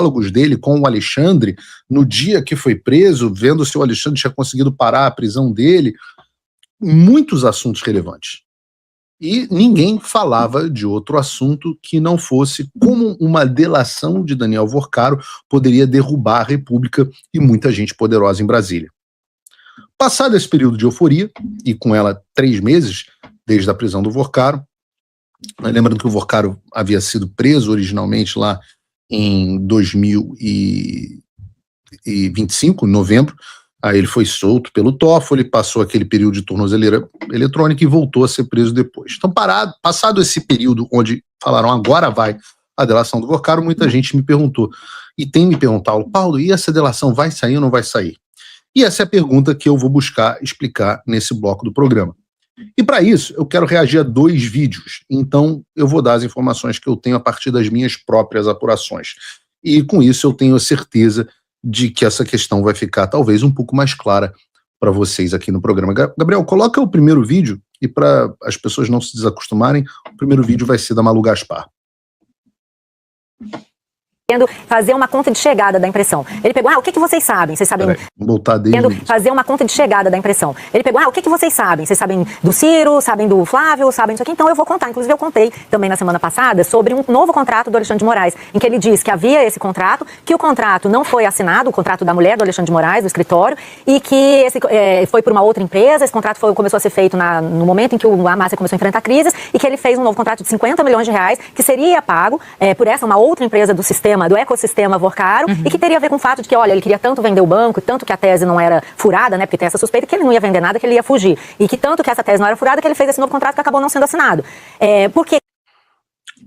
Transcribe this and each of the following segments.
diálogos dele com o Alexandre, no dia que foi preso, vendo se o Alexandre tinha conseguido parar a prisão dele, muitos assuntos relevantes. E ninguém falava de outro assunto que não fosse como uma delação de Daniel Vorcaro poderia derrubar a República e muita gente poderosa em Brasília. Passado esse período de euforia, e com ela 3 meses desde a prisão do Vorcaro, lembrando que o Vorcaro havia sido preso originalmente lá em 2025, em novembro, aí ele foi solto pelo Toffoli, passou aquele período de tornozeleira eletrônica e voltou a ser preso depois. Então, passado esse período onde falaram agora vai a delação do Vorcaro, muita gente me perguntou, e tem me perguntado, Paulo, e essa delação vai sair ou não vai sair? E essa é a pergunta que eu vou buscar explicar nesse bloco do programa. E para isso, eu quero reagir a 2 vídeos, então eu vou dar as informações que eu tenho a partir das minhas próprias apurações. E com isso eu tenho a certeza de que essa questão vai ficar talvez um pouco mais clara para vocês aqui no programa. Gabriel, coloca o primeiro vídeo, e para as pessoas não se desacostumarem, o primeiro vídeo vai ser da Malu Gaspar. Fazer uma conta de chegada da impressão. Ele pegou, o que vocês sabem? Vocês sabem... Fazer uma conta de chegada da impressão. Ele pegou, o que vocês sabem? Vocês sabem do Ciro, sabem do Flávio, sabem disso aqui? Então eu vou contar. Inclusive eu contei também na semana passada sobre um novo contrato do Alexandre de Moraes, em que ele diz que havia esse contrato, que o contrato não foi assinado, o contrato da mulher do Alexandre de Moraes, do escritório, e que esse foi por uma outra empresa, esse contrato começou a ser feito no momento em que a Márcia começou a enfrentar crises, e que ele fez um novo contrato de 50 milhões de reais, que seria pago por uma outra empresa do sistema, do ecossistema Vorcaro, e que teria a ver com o fato de que, olha, ele queria tanto vender o banco, tanto que a tese não era furada, né, porque tem essa suspeita que ele não ia vender nada, que ele ia fugir, e que tanto que essa tese não era furada, que ele fez esse novo contrato que acabou não sendo assinado. Porque...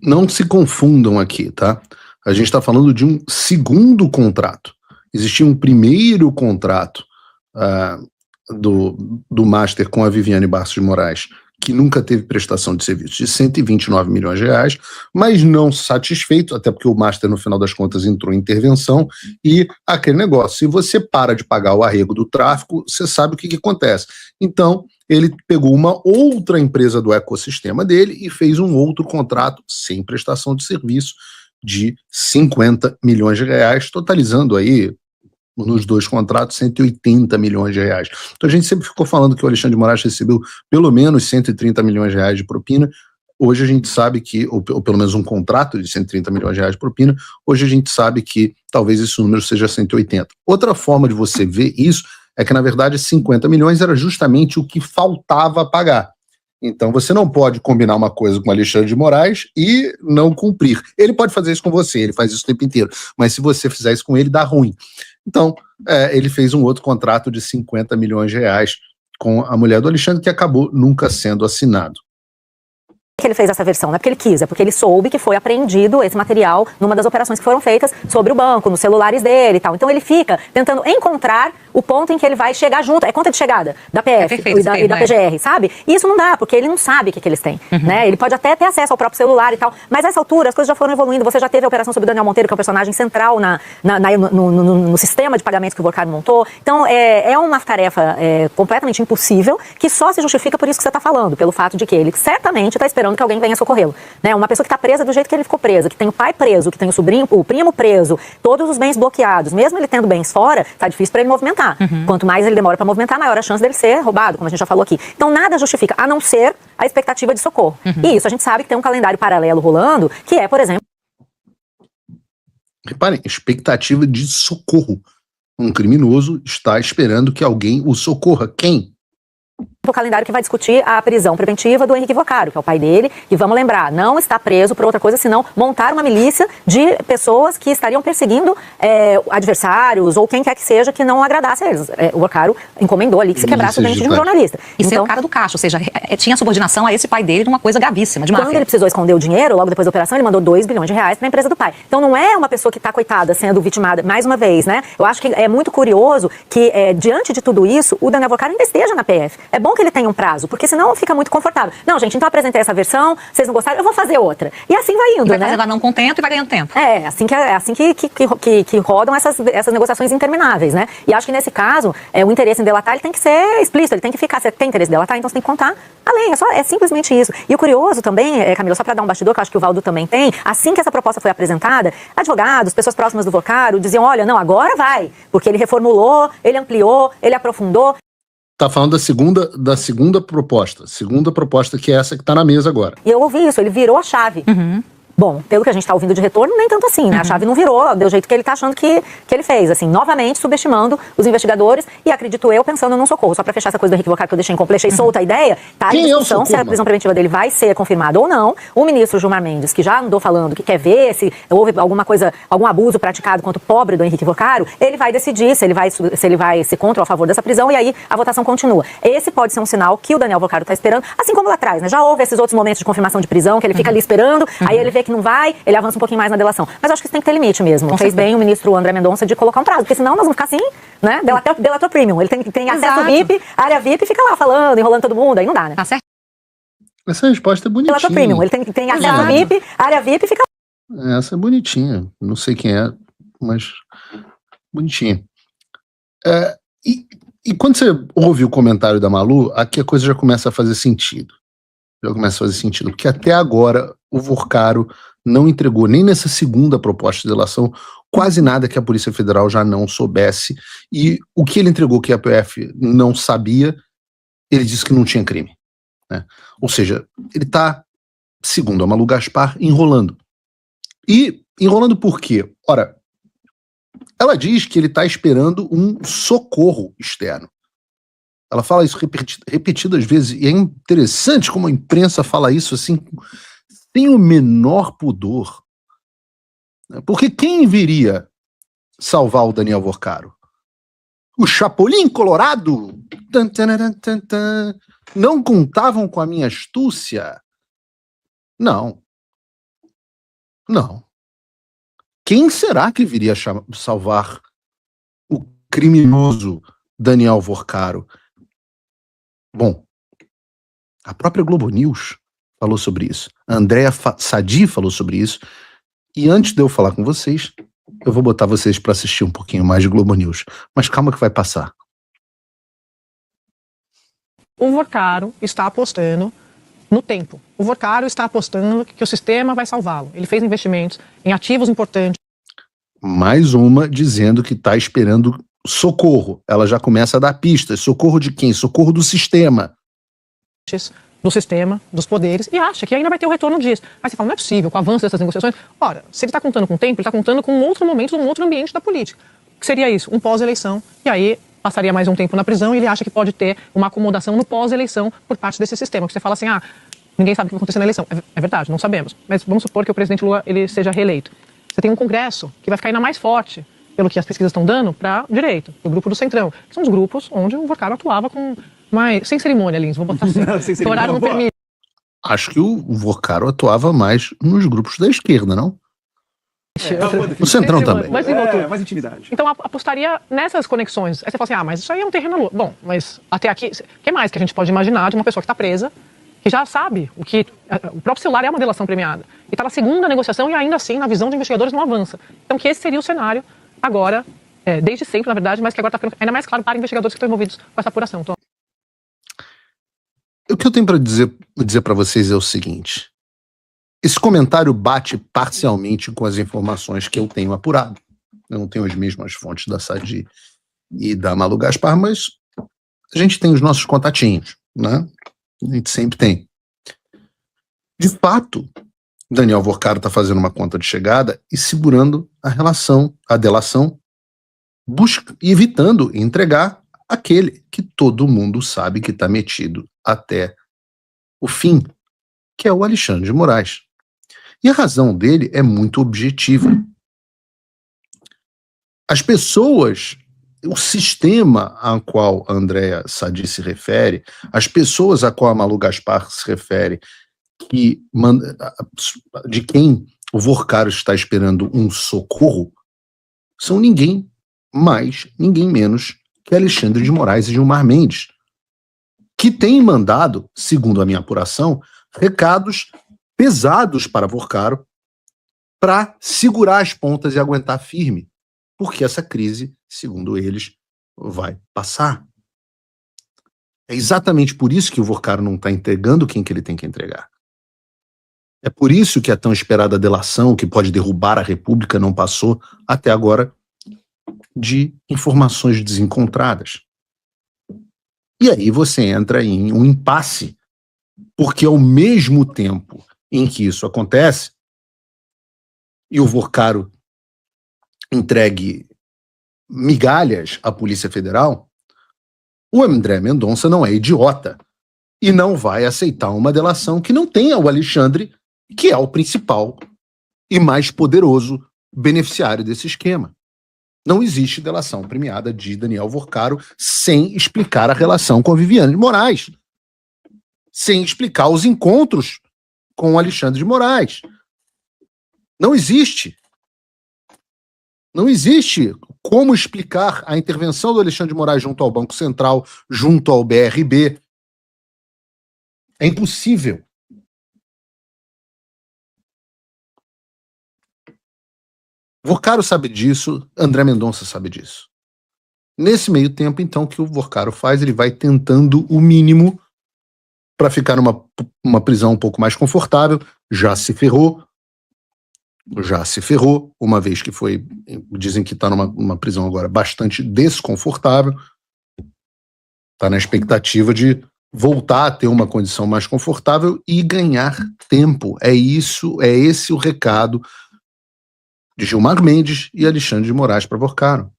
Não se confundam aqui, tá? A gente está falando de um segundo contrato. Existia um primeiro contrato do Master com a Viviane Barços de Moraes, que nunca teve prestação de serviço, de 129 milhões de reais, mas não satisfeito, até porque o Master, no final das contas, entrou em intervenção, e aquele negócio, se você para de pagar o arrego do tráfico, você sabe o que acontece. Então, ele pegou uma outra empresa do ecossistema dele e fez um outro contrato sem prestação de serviço de 50 milhões de reais, totalizando aí, nos 2 contratos, 180 milhões de reais. Então a gente sempre ficou falando que o Alexandre de Moraes recebeu pelo menos 130 milhões de reais de propina. Hoje a gente sabe que, ou pelo menos um contrato de 130 milhões de reais de propina, hoje a gente sabe que talvez esse número seja 180. Outra forma de você ver isso é que, na verdade, 50 milhões era justamente o que faltava pagar. Então você não pode combinar uma coisa com o Alexandre de Moraes e não cumprir. Ele pode fazer isso com você, ele faz isso o tempo inteiro, mas se você fizer isso com ele, dá ruim. Então, ele fez um outro contrato de 50 milhões de reais com a mulher do Alexandre, que acabou nunca sendo assinado. Que ele fez essa versão, não é porque ele quis, é porque ele soube que foi apreendido esse material numa das operações que foram feitas sobre o banco, nos celulares dele e tal. Então ele fica tentando encontrar o ponto em que ele vai chegar junto, conta de chegada da PF e da PGR, sabe? E isso não dá, porque ele não sabe o que eles têm, né? Ele pode até ter acesso ao próprio celular e tal, mas nessa altura as coisas já foram evoluindo. Você já teve a operação sobre o Daniel Monteiro, que é um personagem central no sistema de pagamentos que o Vorcaro montou. Então é uma tarefa completamente impossível, que só se justifica por isso que você está falando, pelo fato de que ele certamente está esperando que alguém venha socorrê-lo, né? Uma pessoa que está presa do jeito que ele ficou presa, que tem o pai preso, que tem o primo preso, todos os bens bloqueados, mesmo ele tendo bens fora, tá difícil para ele movimentar. Quanto mais ele demora para movimentar, maior a chance dele ser roubado, como a gente já falou aqui. Então nada justifica, a não ser a expectativa de socorro. E isso a gente sabe que tem um calendário paralelo rolando, que é, por exemplo... Reparem, expectativa de socorro. Um criminoso está esperando que alguém o socorra. Quem? O calendário que vai discutir a prisão preventiva do Henrique Vorcaro, que é o pai dele, e vamos lembrar, não está preso por outra coisa, senão montar uma milícia de pessoas que estariam perseguindo adversários ou quem quer que seja que não agradasse a eles. O Vorcaro encomendou ali que se quebrasse o dente de um jornalista. E ser o cara do caixa, ou seja, tinha subordinação a esse pai dele numa coisa gravíssima, de máfia. Quando ele precisou esconder o dinheiro, logo depois da operação, ele mandou 2 bilhões de reais para a empresa do pai. Então não é uma pessoa que está, coitada, sendo vitimada, mais uma vez, né? Eu acho que é muito curioso que, diante de tudo isso, o Daniel Vorcaro ainda esteja na PF. É bom bom que ele tenha um prazo, porque senão fica muito confortável. Não, gente, então apresentei essa versão, vocês não gostaram, eu vou fazer outra. E assim vai indo, Vai né? fazendo não contento e vai ganhando tempo. É assim que rodam essas negociações intermináveis, né? E acho que nesse caso, o interesse em delatar ele tem que ser explícito, ele tem que ficar. Você tem interesse em delatar, então você tem que contar a lei. É simplesmente isso. E o curioso também, Camila, só para dar um bastidor, que eu acho que o Valdo também tem, assim que essa proposta foi apresentada, advogados, pessoas próximas do Vocaro diziam: olha, não, agora vai, porque ele reformulou, ele ampliou, ele aprofundou. Tá falando da segunda proposta que é essa que tá na mesa agora. E eu ouvi isso, ele virou a chave. Bom, pelo que a gente está ouvindo de retorno, nem tanto assim, né? A chave não virou, deu jeito que ele está achando que ele fez, assim, novamente subestimando os investigadores e, acredito eu, pensando num socorro. Só para fechar essa coisa do Henrique Vocaro que eu deixei solta a ideia, tá em discussão se a prisão preventiva dele vai ser confirmada ou não. O ministro Gilmar Mendes, que já andou falando que quer ver se houve alguma coisa, algum abuso praticado contra o pobre do Henrique Vocaro, ele vai decidir se ele vai ser contra ou a favor dessa prisão e aí a votação continua. Esse pode ser um sinal que o Daniel Vocaro está esperando, assim como lá atrás, né? Já houve esses outros momentos de confirmação de prisão, que ele fica ali esperando, aí ele vê que não vai, ele avança um pouquinho mais na delação. Mas eu acho que isso tem que ter limite mesmo. Fez bem o ministro André Mendonça de colocar um prazo, porque senão nós vamos ficar assim, né? Delator premium. Ele tem acesso VIP, área VIP, e fica lá falando, enrolando todo mundo, aí não dá, né? Tá certo? Essa resposta é bonitinha. Delator premium. Ele tem acesso VIP, área VIP, e fica lá. Essa é bonitinha. Não sei quem é, mas bonitinha. E quando você ouve o comentário da Malu, aqui a coisa já começa a fazer sentido. Porque até agora o Vocaro não entregou nem nessa segunda proposta de delação quase nada que a Polícia Federal já não soubesse, e o que ele entregou que a PF não sabia, ele disse que não tinha crime, né? Ou seja, ele está, segundo a Malu Gaspar, enrolando. E enrolando por quê? Ora, ela diz que ele está esperando um socorro externo. Ela fala isso repetidas vezes, e é interessante como a imprensa fala isso assim, sem o menor pudor. Porque quem viria salvar o Daniel Vocaro? O Chapolin Colorado? Não contavam com a minha astúcia? Não. Quem será que viria salvar o criminoso Daniel Vocaro? Bom, a própria Globo News falou sobre isso. A Andréa Sadi falou sobre isso. E antes de eu falar com vocês, eu vou botar vocês para assistir um pouquinho mais de Globo News. Mas calma que vai passar. O Vocaro está apostando no tempo. O Vocaro está apostando que o sistema vai salvá-lo. Ele fez investimentos em ativos importantes. Mais uma dizendo que está esperando socorro. Ela já começa a dar pistas. Socorro de quem? Socorro do sistema. Do sistema, dos poderes, e acha que ainda vai ter o retorno disso. Mas você fala, não é possível, com o avanço dessas negociações. Ora, se ele está contando com o tempo, ele está contando com um outro momento, um outro ambiente da política. O que seria isso? Um pós-eleição. E aí passaria mais um tempo na prisão e ele acha que pode ter uma acomodação no pós-eleição por parte desse sistema. Que você fala assim, ninguém sabe o que vai acontecer na eleição. É verdade, não sabemos. Mas vamos supor que o presidente Lula ele seja reeleito. Você tem um Congresso que vai ficar ainda mais forte, pelo que as pesquisas estão dando, para direita, o grupo do Centrão. Que são os grupos onde o Vocaro atuava com mais... Sem cerimônia, Lins, vou botar assim. O horário não permite. Acho que o Vocaro atuava mais nos grupos da esquerda, não? No Centrão também. Mais mais intimidade. Então apostaria nessas conexões. Aí você fala assim, mas isso aí é um terreno Lula. Bom, mas até aqui, o que mais que a gente pode imaginar de uma pessoa que está presa, que já sabe o que... O próprio celular é uma delação premiada. E está na segunda negociação e ainda assim, na visão de investigadores, não avança. Então que esse seria o cenário agora, desde sempre, na verdade, mas que agora está ficando ainda mais claro para investigadores que estão envolvidos com essa apuração. Então, o que eu tenho para dizer para vocês é o seguinte. Esse comentário bate parcialmente com as informações que eu tenho apurado. Eu não tenho as mesmas fontes da Sadi e da Malu Gaspar, mas a gente tem os nossos contatinhos, né? A gente sempre tem. De fato, Daniel Vocaro está fazendo uma conta de chegada e segurando a delação, e evitando entregar aquele que todo mundo sabe que está metido até o fim, que é o Alexandre de Moraes. E a razão dele é muito objetiva. As pessoas, o sistema a qual a Andréa Sadi se refere, as pessoas a qual a Malu Gaspar se refere, de quem o Vocaro está esperando um socorro, são ninguém mais, ninguém menos que Alexandre de Moraes e Gilmar Mendes, que tem mandado, segundo a minha apuração, recados pesados para Vorcaro para segurar as pontas e aguentar firme, porque essa crise, segundo eles, vai passar. É exatamente por isso que o Vorcaro não está entregando quem que ele tem que entregar. É por isso que a tão esperada delação, que pode derrubar a República, não passou até agora de informações desencontradas. E aí você entra em um impasse, porque ao mesmo tempo em que isso acontece, e o Vorcaro entregue migalhas à Polícia Federal, o André Mendonça não é idiota e não vai aceitar uma delação que não tenha o Alexandre, que é o principal e mais poderoso beneficiário desse esquema. Não existe delação premiada de Daniel Vorcaro sem explicar a relação com a Viviane de Moraes, sem explicar os encontros com o Alexandre de Moraes. Não existe. Não existe como explicar a intervenção do Alexandre de Moraes junto ao Banco Central, junto ao BRB. É impossível. Vorcaro sabe disso, André Mendonça sabe disso. Nesse meio tempo, então, que o Vorcaro faz, ele vai tentando o mínimo para ficar numa prisão um pouco mais confortável. Já se ferrou, uma vez que foi, dizem que está numa prisão agora bastante desconfortável, está na expectativa de voltar a ter uma condição mais confortável e ganhar tempo. É esse o recado de Gilmar Mendes e Alexandre de Moraes para Vorcaro.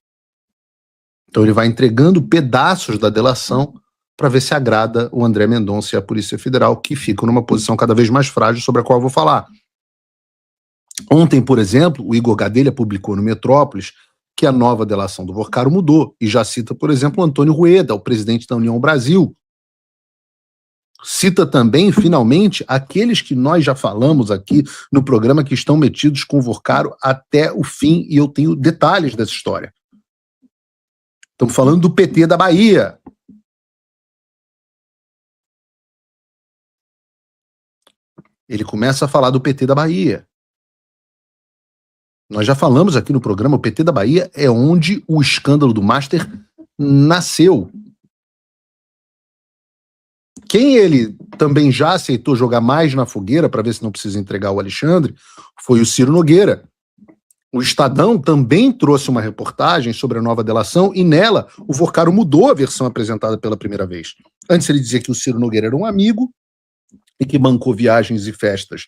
Então ele vai entregando pedaços da delação para ver se agrada o André Mendonça e a Polícia Federal, que ficam numa posição cada vez mais frágil, sobre a qual eu vou falar. Ontem, por exemplo, o Igor Gadelha publicou no Metrópolis que a nova delação do Vorcaro mudou, e já cita, por exemplo, o Antônio Rueda, o presidente da União Brasil. Cita também, finalmente, aqueles que nós já falamos aqui no programa que estão metidos com o Vorcaro até o fim, e eu tenho detalhes dessa história. Estamos falando do PT da Bahia. Ele começa a falar do PT da Bahia. Nós já falamos aqui no programa, o PT da Bahia é onde o escândalo do Master nasceu. Quem ele também já aceitou jogar mais na fogueira para ver se não precisa entregar o Alexandre foi o Ciro Nogueira. O Estadão também trouxe uma reportagem sobre a nova delação e nela o Vorcaro mudou a versão apresentada pela primeira vez. Antes ele dizia que o Ciro Nogueira era um amigo e que bancou viagens e festas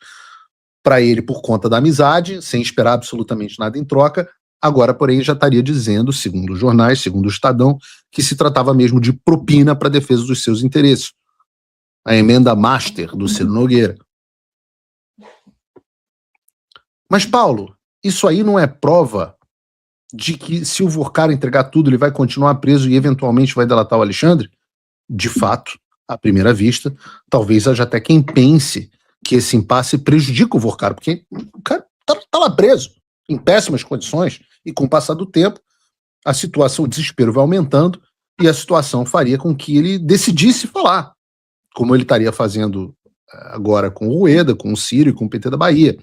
para ele por conta da amizade, sem esperar absolutamente nada em troca. Agora, porém, já estaria dizendo, segundo os jornais, segundo o Estadão, que se tratava mesmo de propina para a defesa dos seus interesses. A emenda Master do Ciro Nogueira. Mas, Paulo, isso aí não é prova de que se o Vorcaro entregar tudo, ele vai continuar preso e eventualmente vai delatar o Alexandre? De fato, à primeira vista, talvez haja até quem pense que esse impasse prejudica o Vorcaro, porque o cara tá lá preso, em péssimas condições, e com o passar do tempo, a situação, o desespero vai aumentando, e a situação faria com que ele decidisse falar, como ele estaria fazendo agora com o Rueda, com o Ciro e com o PT da Bahia.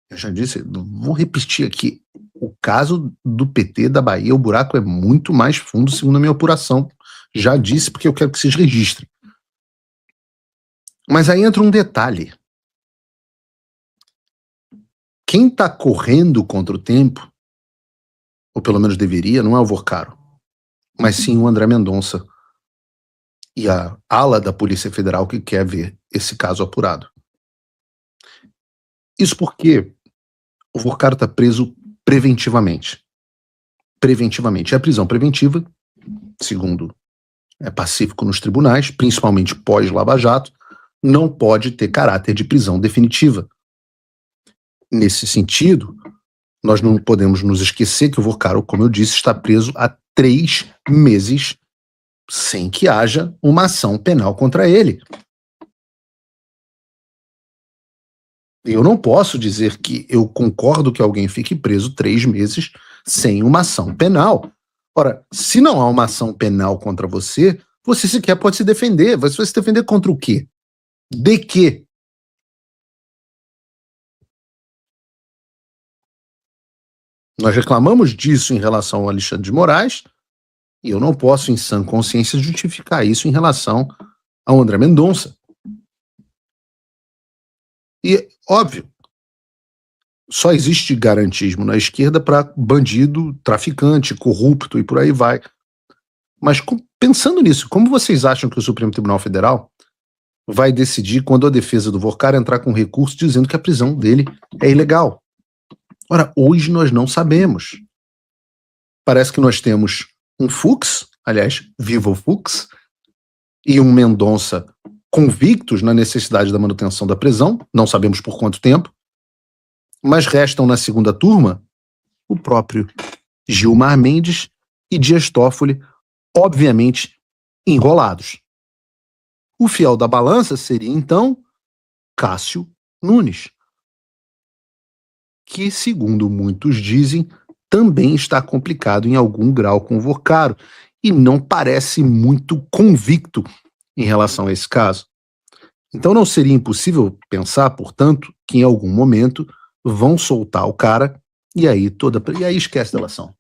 Eu já disse, vou repetir aqui, o caso do PT da Bahia, o buraco é muito mais fundo, segundo a minha apuração. Já disse, porque eu quero que vocês registrem. Mas aí entra um detalhe. Quem está correndo contra o tempo, ou pelo menos deveria, não é o Vorcaro, mas sim o André Mendonça e a ala da Polícia Federal que quer ver esse caso apurado. Isso porque o Vorcaro está preso preventivamente. Preventivamente. E a prisão preventiva, segundo é pacífico nos tribunais, principalmente pós-Lava Jato, não pode ter caráter de prisão definitiva. Nesse sentido, nós não podemos nos esquecer que o Vorcaro, como eu disse, está preso há 3 meses sem que haja uma ação penal contra ele. Eu não posso dizer que eu concordo que alguém fique preso 3 meses sem uma ação penal. Ora, se não há uma ação penal contra você, você sequer pode se defender. Você vai se defender contra o quê? De quê? Nós reclamamos disso em relação ao Alexandre de Moraes, e eu não posso, em sã consciência, justificar isso em relação ao André Mendonça. E, óbvio, só existe garantismo na esquerda para bandido, traficante, corrupto e por aí vai. Mas pensando nisso, como vocês acham que o Supremo Tribunal Federal vai decidir quando a defesa do Vorcar entrar com recurso dizendo que a prisão dele é ilegal? Ora, hoje nós não sabemos. Parece que nós temos um Fux, aliás, viva o Fux, e um Mendonça convictos na necessidade da manutenção da prisão, não sabemos por quanto tempo, mas restam na segunda turma o próprio Gilmar Mendes e Dias Toffoli, obviamente enrolados. O fiel da balança seria, então, Cássio Nunes, que, segundo muitos dizem, também está complicado em algum grau com o Vorcaro e não parece muito convicto em relação a esse caso. Então não seria impossível pensar, portanto, que em algum momento vão soltar o cara e aí esquece a delação.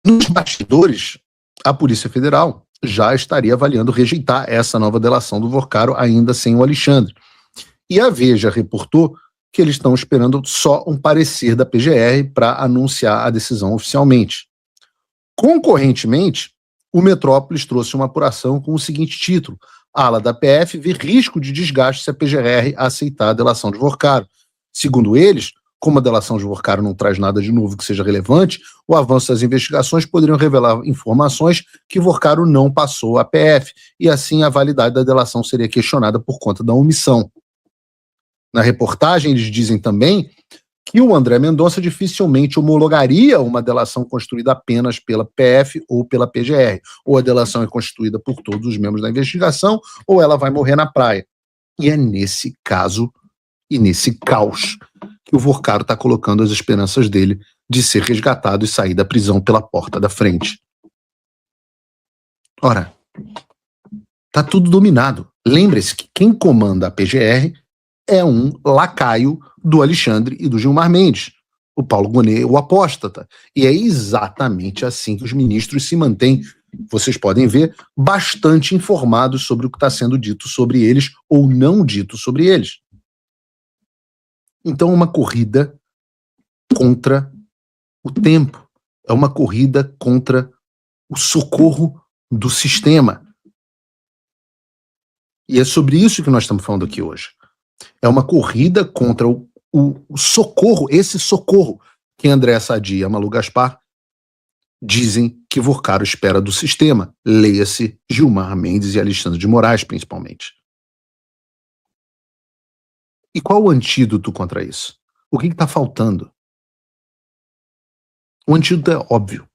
Nos bastidores, a Polícia Federal já estaria avaliando rejeitar essa nova delação do Vorcaro ainda sem o Alexandre. E a Veja reportou que eles estão esperando só um parecer da PGR para anunciar a decisão oficialmente. Concorrentemente, o Metrópolis trouxe uma apuração com o seguinte título: a ala da PF vê risco de desgaste se a PGR aceitar a delação de Vorcaro. Segundo eles, como a delação de Vorcaro não traz nada de novo que seja relevante, o avanço das investigações poderiam revelar informações que Vorcaro não passou à PF, e assim a validade da delação seria questionada por conta da omissão. Na reportagem, eles dizem também que o André Mendonça dificilmente homologaria uma delação construída apenas pela PF ou pela PGR. Ou a delação é constituída por todos os membros da investigação, ou ela vai morrer na praia. E é nesse caso e nesse caos que o Vorcaro está colocando as esperanças dele de ser resgatado e sair da prisão pela porta da frente. Ora, tá tudo dominado. Lembre-se que quem comanda a PGR é um lacaio do Alexandre e do Gilmar Mendes, o Paulo Gonet, o apóstata. E é exatamente assim que os ministros se mantêm, vocês podem ver, bastante informados sobre o que está sendo dito sobre eles ou não dito sobre eles. Então é uma corrida contra o tempo, é uma corrida contra o socorro do sistema. E é sobre isso que nós estamos falando aqui hoje. É uma corrida contra o socorro, esse socorro que André Sadi e Malu Gaspar dizem que Vorcaro espera do sistema. Leia-se Gilmar Mendes e Alexandre de Moraes, principalmente. E qual o antídoto contra isso? O que está faltando? O antídoto é óbvio.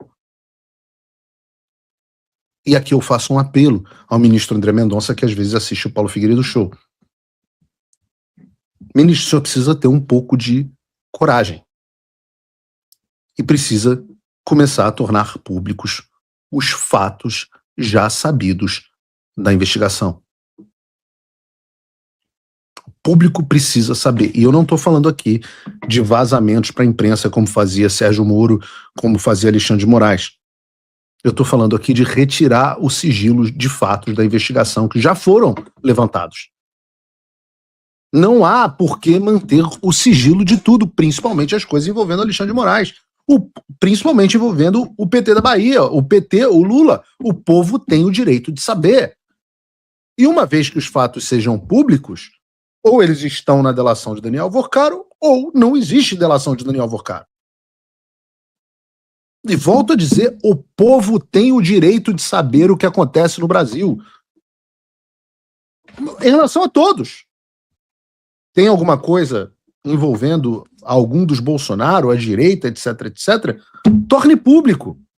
E aqui eu faço um apelo ao ministro André Mendonça, que às vezes assiste o Paulo Figueiredo Show. Ministro, o senhor precisa ter um pouco de coragem. E precisa começar a tornar públicos os fatos já sabidos da investigação. O público precisa saber. E eu não estou falando aqui de vazamentos para a imprensa, como fazia Sérgio Moro, como fazia Alexandre de Moraes. Eu estou falando aqui de retirar o sigilo de fatos da investigação que já foram levantados. Não há por que manter o sigilo de tudo, principalmente as coisas envolvendo Alexandre de Moraes, principalmente envolvendo o PT da Bahia, o PT, o Lula. O povo tem o direito de saber. E uma vez que os fatos sejam públicos, ou eles estão na delação de Daniel Vorcaro, ou não existe delação de Daniel Vorcaro. E volto a dizer, o povo tem o direito de saber o que acontece no Brasil. Em relação a todos. Tem alguma coisa envolvendo algum dos Bolsonaro, a direita, etc., etc., torne público.